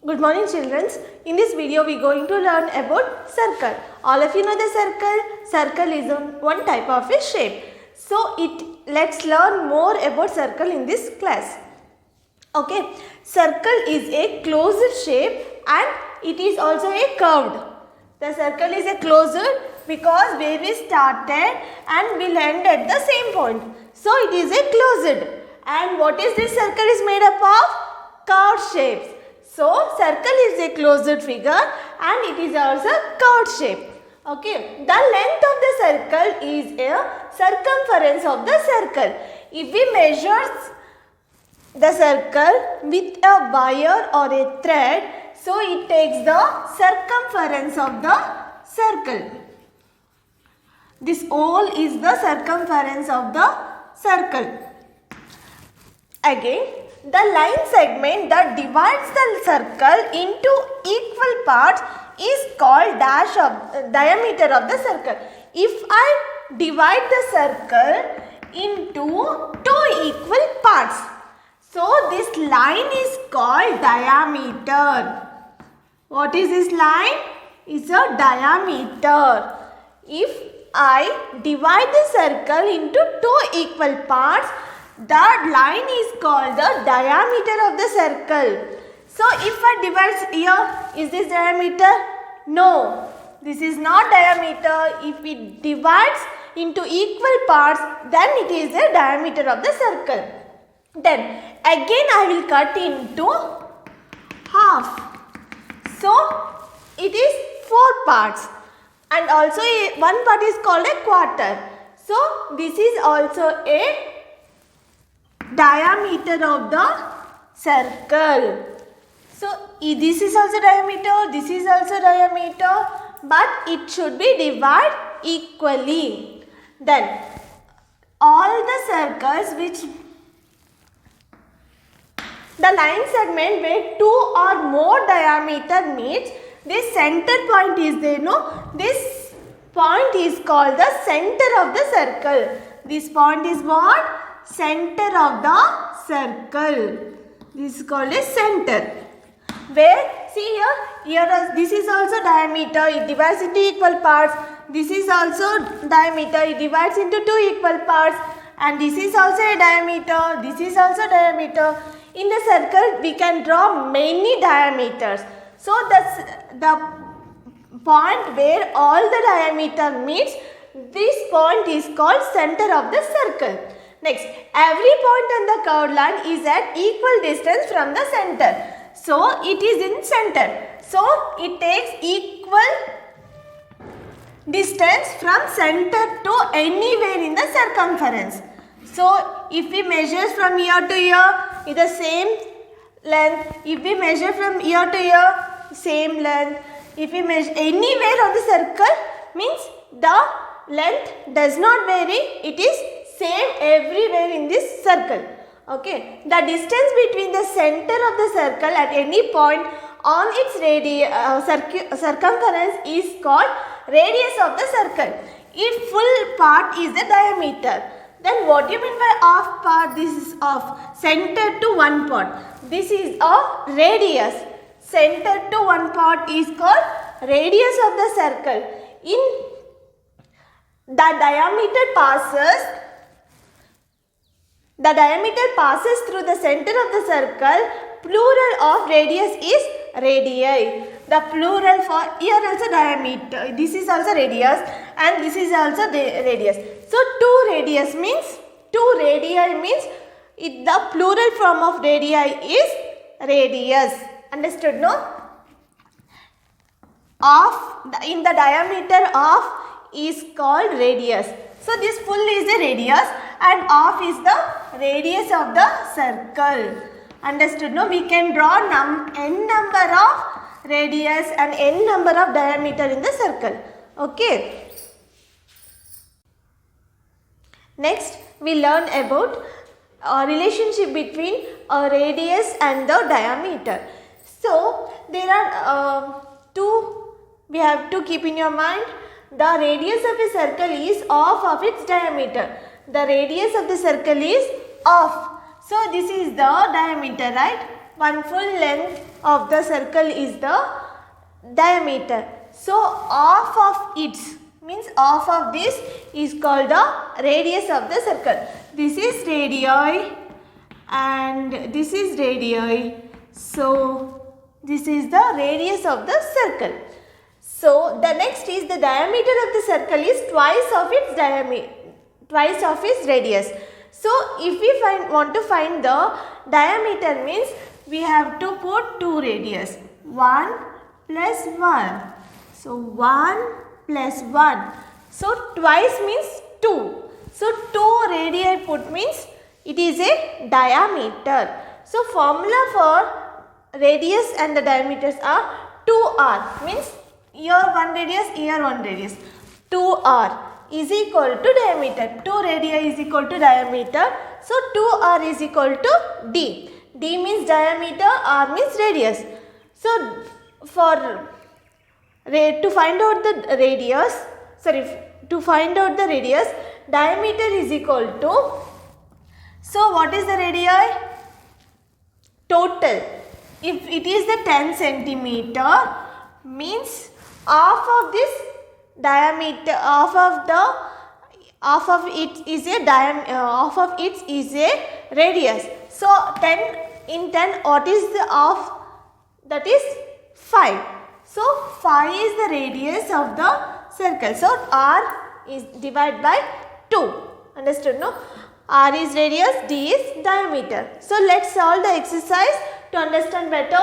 Good morning children. In this video we are going to learn about circle. All of you know the circle. Circle is one type of a shape. So let's learn more about circle in this class. Okay. Circle is a closed shape and it is also a curved. The circle is a closed because where we started and will end at the same point. So it is a closed. And what is this circle is made up of? Curved shapes. So circle is a closed figure and it is also curved shape. Okay. The length of the circle is a circumference of the circle. If we measure the circle with a wire or a thread, so it takes the circumference of the circle. This all is the circumference of the circle. Again, the line segment that divides the circle into equal parts is called diameter of the circle. If I divide the circle into two equal parts, so this line is called diameter. What is this line? It's a diameter. If I divide the circle into two equal parts, that line is called the diameter of the circle. So if I divide here, is this diameter? No, this is not diameter. If it divides into equal parts, then it is a diameter of the circle. Then again I will cut into half. So it is 4 parts and also one part is called a quarter. So this is also a diameter of the circle. So this is also diameter, this is also diameter, but it should be divided equally. Then all the circles which the line segment where 2 or more diameter meets, this center point is there, no? This point is called the center of the circle. This point is what? Center of the circle. This is called a center. Where, see here this is also diameter, it divides into equal parts. This is also diameter, it divides into two equal parts. And this is also a diameter, this is also diameter. In the circle, we can draw many diameters. So the point where all the diameter meets, this point is called center of the circle. Next, every point on the curved line is at equal distance from the center. So it is in center. So it takes equal distance from center to anywhere in the circumference. So if we measure from here to here, it's the same length. If we measure from here to here, same length. If we measure anywhere on the circle, means the length does not vary. It is same everywhere in this circle. Okay. The distance between the center of the circle at any point on its circumference is called radius of the circle. If full part is the diameter, then what do you mean by half part? This is half. Center to one part. This is a radius. Center to one part is called radius of the circle. In the diameter passes through the center of the circle. Plural of radius is radii. The plural for here also diameter. This is also radius and this is also the radius. So 2 radius means 2 radii means the plural form of radii is radius. Understood, no? In the diameter of is called radius. So this full is the radius and half is the radius of the circle. Understood, no? We can draw n number of radius and n number of diameter in the circle. Okay. Next, we learn about relationship between a radius and the diameter. So, there are two we have to keep in your mind. The radius of a circle is half of its diameter. The radius of the circle is half. So, this is the diameter, right? one full length of the circle is the diameter. So half of it means half of this is called the radius of the circle. This is radii and this is radii. So this is the radius of the circle. So the next is the diameter of the circle is twice of its diameter, twice of its radius. So if we want to find the diameter means we have to put two radius, 1 plus 1. So 1 plus 1. So twice means 2. So 2 radii put means it is a diameter. So formula for radius and the diameters are 2r means here 1 radius, here 1 radius. 2r is equal to diameter. 2 radii is equal to diameter. So 2r is equal to d. D means diameter, r means radius. So to find out the radius, to find out the radius, diameter is equal to, so what is the radii? Total. If it is the 10 centimeter means half of this diameter, half of it is a radius. So 10 in 10, what is the half? That is 5. So 5 is the radius of the circle. So r is divided by 2. Understood, no? R is radius, d is diameter. So let's solve the exercise to understand better.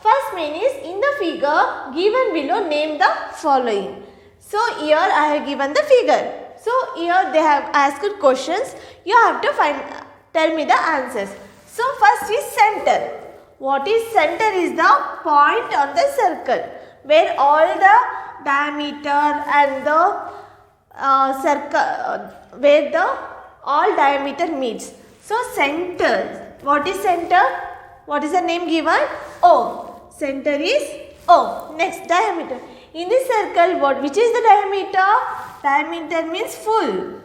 First main is in the figure given below, name the following. So here I have given the figure. So here they have asked questions. You have to tell me the answers. So first is center. What is center? Is the point on the circle where all the diameter and the circle where the all diameter meets. So center. What is center? What is the name given? O. Center is O. Next, diameter. In this circle, which is the diameter? Diameter means full.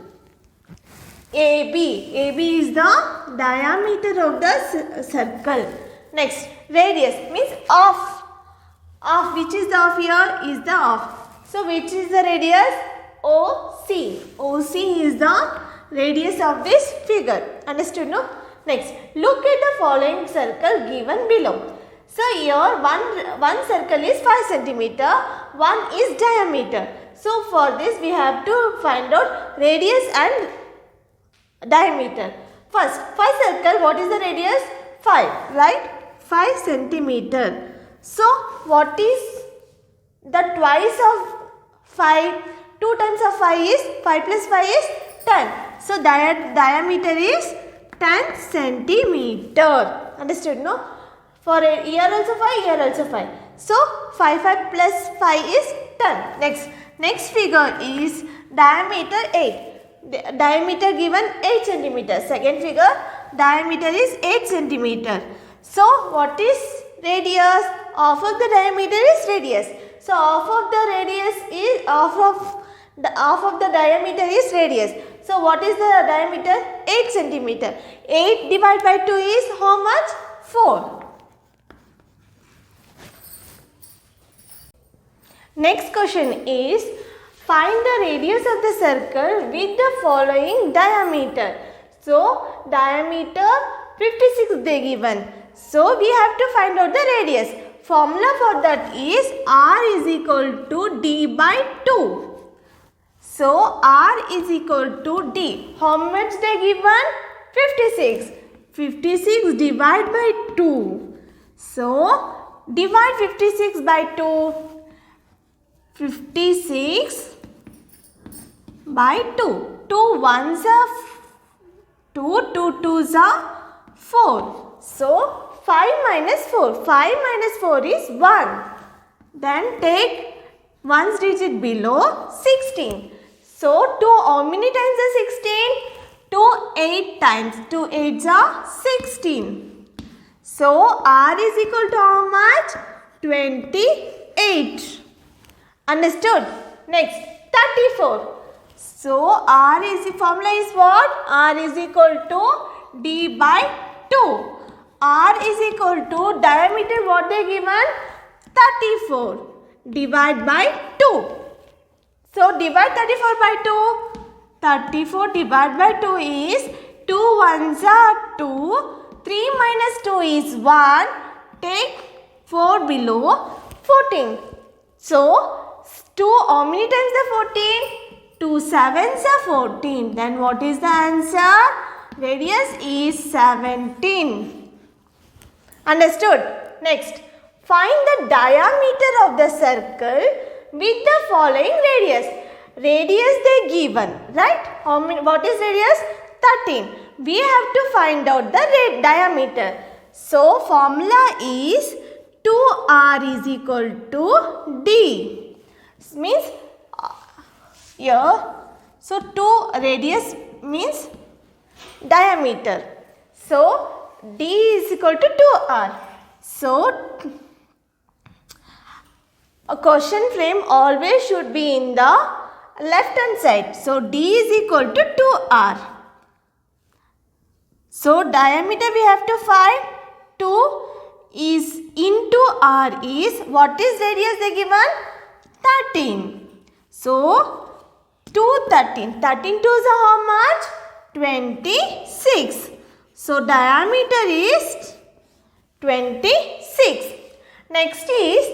AB. AB is the diameter of the circle. Next, radius means half. Half. Which is the half here? Is the half. So, which is the radius? OC. OC is the radius of this figure. Understood, no? Next, look at the following circle given below. So, here one circle is 5 centimeter, one is diameter. So, for this we have to find out radius and diameter. First, 5 circle, what is the radius? 5, right? 5 centimeter. So, what is the twice of 5? 2 times of 5 is 5 plus 5 is 10. So, diameter is 10 centimeter. Understood, no? For here also 5, here also 5. So, 5 plus 5 is 10. Next figure is diameter 8. Diameter given 8 centimeter. Second figure, diameter is 8 centimeter. So, what is radius? Half of the diameter is radius. So, half of the radius is half of the diameter is radius. So, what is the diameter? 8 centimeter. 8 divided by 2 is how much? 4. Next question is, find the radius of the circle with the following diameter. So, diameter 56 they given. So, we have to find out the radius. Formula for that is r is equal to d by 2. So, r is equal to d. How much they given? 56. 56 divided by 2. So, divide 56 by 2. 56 by 2. 2 ones are 2, 2 twos are 4. So, 5 minus 4. 5 minus 4 is 1. Then take 1's digit below 16. So, 2 how many times are 16? 2 8 times. 2 8s are 16. So, r is equal to how much? 28. Understood? Next, 34. So, the formula is what? R is equal to d by 2. R is equal to diameter what they given 34 divide by 2. So divide 34 by 2. 34 divided by 2 is 2 ones are 2. 3 minus 2 is 1. Take 4 below 14. So 2 how many times the 14? 2 sevens are 14. Then what is the answer? Radius is 17. Understood? Next, find the diameter of the circle with the following radius. Radius they given, right? How many? What is radius? 13. We have to find out the diameter. So formula is 2r is equal to d. Means here. So 2 radius means diameter. So d is equal to 2r. So a question frame always should be in the left hand side. So d is equal to 2r. So diameter we have to find. 2 is into r is, what is radius they given? 13. So 2 13. 13 2s are how much? 26. So diameter is 26. Next is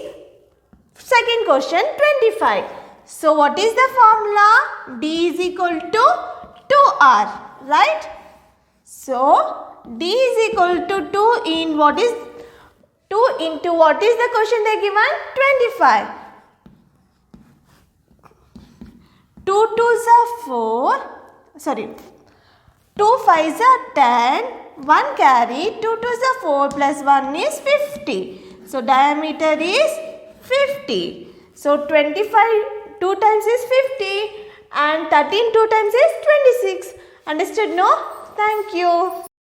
second question 25. So what is the formula? D is equal to 2r, right? So D is equal to 2 in what is 2 into what is the question they given? 25. 2 2s are 4. Sorry. 2 5s are 10. 1 carry. 2 2s are 4 plus 1 is 50. So diameter is 50. So 25 2 times is 50 and 13 2 times is 26. Understood? No? Thank you.